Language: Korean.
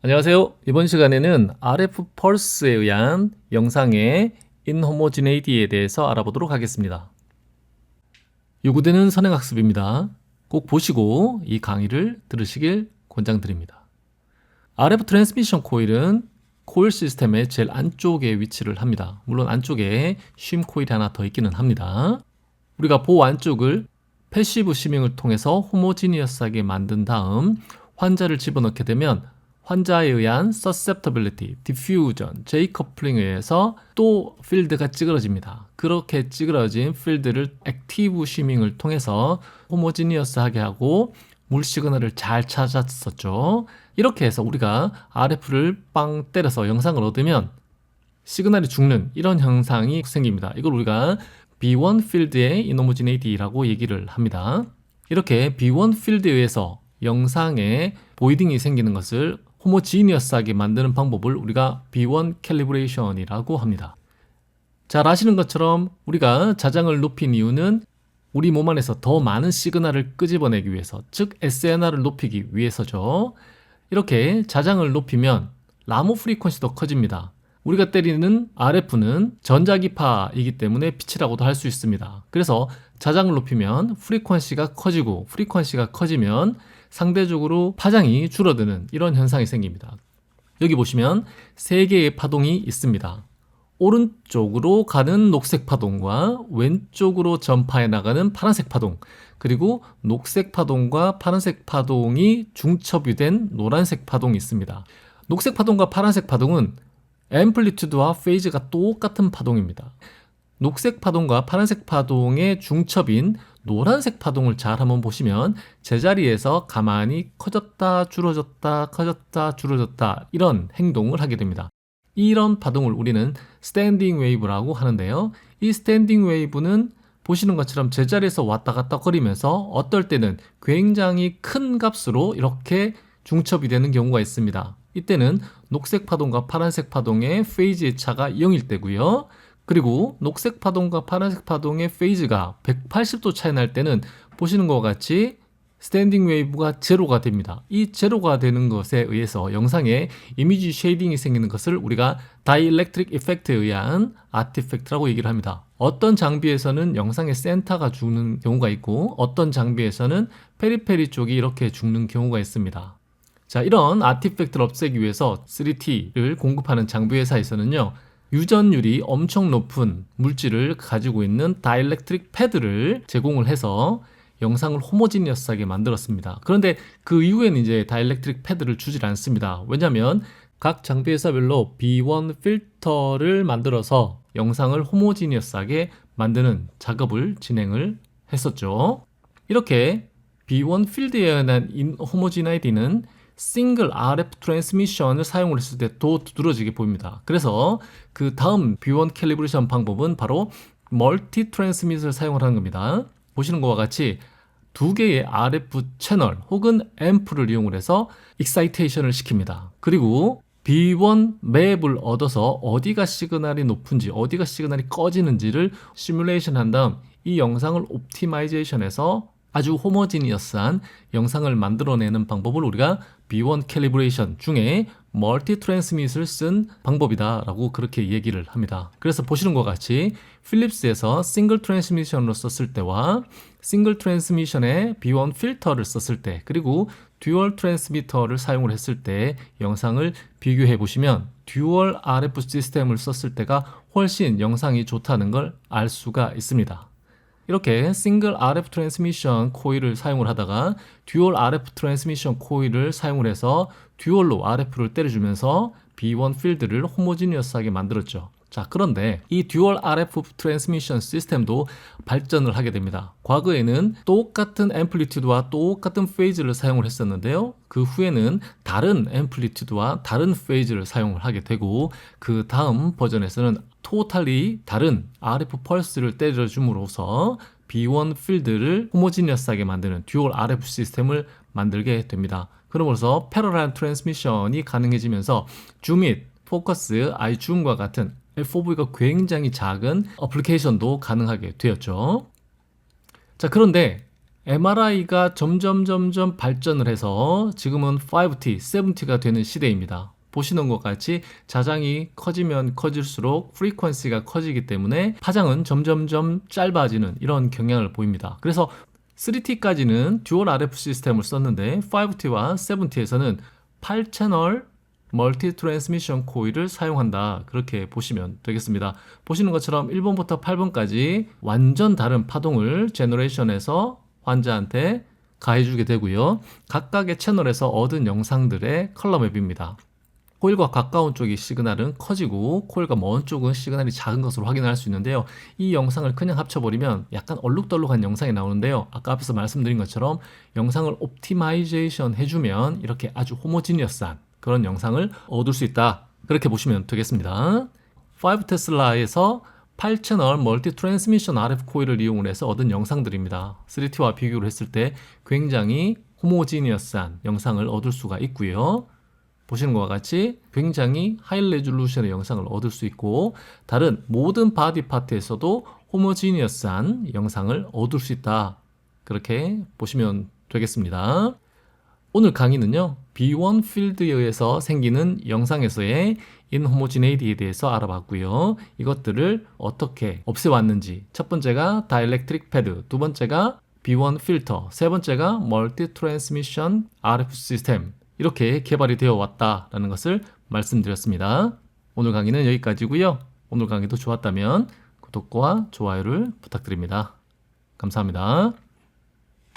안녕하세요. 이번 시간에는 RF 펄스에 의한 영상의 inhomogeneity에 대해서 알아보도록 하겠습니다. 요구되는 선행학습입니다. 꼭 보시고 이 강의를 들으시길 권장드립니다. RF 트랜스미션 코일은 코일 시스템의 제일 안쪽에 위치를 합니다. 물론 안쪽에 쉼 코일이 하나 더 있기는 합니다. 우리가 보호 안쪽을 패시브 쉬밍을 통해서 호모지니어스하게 만든 다음 환자를 집어넣게 되면 환자에 의한 susceptibility, diffusion, J-coupling 에 의해서 또 필드가 찌그러집니다. 그렇게 찌그러진 필드를 액티브 쉬밍을 통해서 호모지니어스하게 하고 물 시그널을 잘 찾았었죠. 이렇게 해서 우리가 RF를 빵 때려서 영상을 얻으면 시그널이 죽는 이런 현상이 생깁니다. 이걸 우리가 B1 필드의 inhomogeneity라고 얘기를 합니다. 이렇게 B1 필드에 의해서 영상에 보이딩이 생기는 것을 호모지니어스하게 만드는 방법을 우리가 B1 캘리브레이션이라고 합니다. 잘 아시는 것처럼 우리가 자장을 높인 이유는 우리 몸 안에서 더 많은 시그널을 끄집어내기 위해서, 즉 SNR을 높이기 위해서죠. 이렇게 자장을 높이면 라모 프리퀀시도 커집니다. 우리가 때리는 RF는 전자기파이기 때문에 pitch라고도 할 수 있습니다. 그래서 자장을 높이면 프리퀀시가 커지고 프리퀀시가 커지면 상대적으로 파장이 줄어드는 이런 현상이 생깁니다. 여기 보시면 세 개의 파동이 있습니다. 오른쪽으로 가는 녹색 파동과 왼쪽으로 전파해 나가는 파란색 파동, 그리고 녹색 파동과 파란색 파동이 중첩이 된 노란색 파동이 있습니다. 녹색 파동과 파란색 파동은 앰플리튜드와 페이즈가 똑같은 파동입니다. 녹색 파동과 파란색 파동의 중첩인 노란색 파동을 잘 한번 보시면 제자리에서 가만히 커졌다 줄어졌다 커졌다 줄어졌다 이런 행동을 하게 됩니다. 이런 파동을 우리는 스탠딩 웨이브라고 하는데요. 이 스탠딩 웨이브는 보시는 것처럼 제자리에서 왔다 갔다 거리면서 어떨 때는 굉장히 큰 값으로 이렇게 중첩이 되는 경우가 있습니다. 이때는 녹색 파동과 파란색 파동의 페이즈의 차가 0일 때고요. 그리고 녹색 파동과 파란색 파동의 페이즈가 180도 차이 날 때는 보시는 것과 같이 스탠딩 웨이브가 제로가 됩니다. 이 제로가 되는 것에 의해서 영상에 이미지 쉐이딩이 생기는 것을 우리가 다이엘렉트릭 이펙트에 의한 아티팩트라고 얘기를 합니다. 어떤 장비에서는 영상의 센터가 죽는 경우가 있고 어떤 장비에서는 페리페리 쪽이 이렇게 죽는 경우가 있습니다. 자, 이런 아티팩트를 없애기 위해서 3T를 공급하는 장비 회사에서는요, 유전율이 엄청 높은 물질을 가지고 있는 다이엘렉트릭 패드를 제공을 해서 영상을 호모지니어스하게 만들었습니다. 그런데 그 이후에는 이제 다이엘렉트릭 패드를 주질 않습니다. 왜냐하면 각 장비 회사별로 B1 필터를 만들어서 영상을 호모지니어스하게 만드는 작업을 진행을 했었죠. 이렇게 B1 필드에 의한 inhomogeneity는 싱글 RF 트랜스미션을 사용을 했을 때 더 두드러지게 보입니다. 그래서 그 다음 B1 캘리브레이션 방법은 바로 멀티 트랜스밋을 사용을 하는 겁니다. 보시는 것과 같이 두 개의 RF 채널 혹은 앰프를 이용을 해서 익사이테이션을 시킵니다. 그리고 B1 맵을 얻어서 어디가 시그널이 높은지 어디가 시그널이 꺼지는지를 시뮬레이션 한 다음 이 영상을 옵티마이제이션해서 아주 호모지니어스한 영상을 만들어내는 방법을 우리가 B1 캘리브레이션 중에 멀티 트랜스밋을 쓴 방법이다 라고 그렇게 얘기를 합니다. 그래서 보시는 것 같이 필립스에서 싱글 트랜스미션으로 썼을 때와 싱글 트랜스미션에 B1 필터를 썼을 때 그리고 듀얼 트랜스미터를 사용을 했을 때 영상을 비교해 보시면 듀얼 RF 시스템을 썼을 때가 훨씬 영상이 좋다는 걸 알 수가 있습니다. 이렇게 싱글 RF 트랜스미션 코일을 사용을 하다가 듀얼 RF 트랜스미션 코일을 사용을 해서 듀얼로 RF를 때려주면서 B1 필드를 호모지니어스하게 만들었죠. 자, 그런데 이 듀얼 RF 트랜스미션 시스템도 발전을 하게 됩니다. 과거에는 똑같은 앰플리튜드와 똑같은 페이즈를 사용을 했었는데요. 그 후에는 다른 앰플리튜드와 다른 페이즈를 사용을 하게 되고 그 다음 버전에서는 토탈리 다른 RF 펄스를 때려줌으로써 B1 필드를 호모지니어스하게 만드는 듀얼 RF 시스템을 만들게 됩니다. 그러면서 패러럴 트랜스미션이 가능해지면서 줌밋, 포커스, i줌과 같은 FOV가 굉장히 작은 어플리케이션도 가능하게 되었죠. 자, 그런데 MRI가 점점 발전을 해서 지금은 5T, 7T가 되는 시대입니다. 보시는 것 같이 자장이 커지면 커질수록 프리퀀시가 커지기 때문에 파장은 점점 짧아지는 이런 경향을 보입니다. 그래서 3T까지는 듀얼 RF 시스템을 썼는데 5T와 7T에서는 8채널 멀티 트랜스미션 코일을 사용한다. 그렇게 보시면 되겠습니다. 보시는 것처럼 1번부터 8번까지 완전 다른 파동을 제너레이션에서 환자한테 가해주게 되고요. 각각의 채널에서 얻은 영상들의 컬러 맵입니다. 코일과 가까운 쪽의 시그널은 커지고 코일과 먼 쪽은 시그널이 작은 것으로 확인할 수 있는데요. 이 영상을 그냥 합쳐버리면 약간 얼룩덜룩한 영상이 나오는데요. 아까 앞에서 말씀드린 것처럼 영상을 옵티마이제이션 해주면 이렇게 아주 호모지니어스한 그런 영상을 얻을 수 있다. 그렇게 보시면 되겠습니다. 5테슬라에서 8채널 멀티 트랜스미션 RF 코일을 이용을 해서 얻은 영상들입니다. 3T와 비교를 했을 때 굉장히 호모지니어스한 영상을 얻을 수가 있고요. 보시는 것과 같이 굉장히 하이 레졸루션의 영상을 얻을 수 있고 다른 모든 바디 파트에서도 호모지니어스한 영상을 얻을 수 있다. 그렇게 보시면 되겠습니다. 오늘 강의는요. B1 필드에 의해서 생기는 영상에서의 인호모지네이티에 대해서 알아봤고요. 이것들을 어떻게 없애왔는지 첫 번째가 다이렉트릭 패드, 두 번째가 B1 필터, 세 번째가 멀티 트랜스미션 RF 시스템 이렇게 개발이 되어 왔다라는 것을 말씀드렸습니다. 오늘 강의는 여기까지고요. 오늘 강의도 좋았다면 구독과 좋아요를 부탁드립니다. 감사합니다.